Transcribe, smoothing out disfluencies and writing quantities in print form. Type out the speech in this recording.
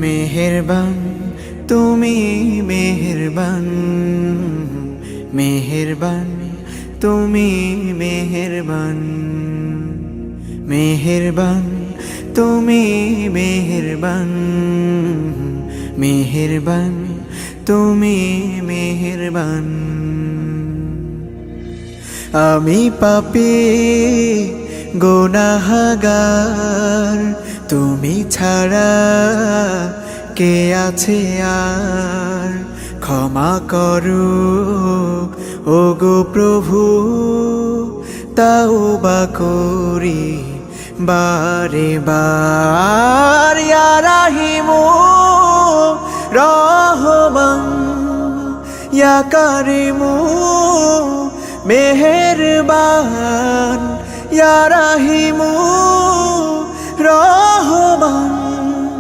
মেহেরবান তুমি মেহেরবান, মেহেরবান তুমি মেহেরবান, মেহেরবান তুমি মেহেরবান, মেহেরবান তুমি মেহেরবান। আমি পাপী গুনাহগার, তুমি ছাড়া কে আছে আর? ক্ষমা করো ওগো প্রভু, তাওবা করি বারে বার। ইয়া রাহিমু রহমান, ইয়া কারিমু মেহেরবান, ইয়া রাহিমু রহমান,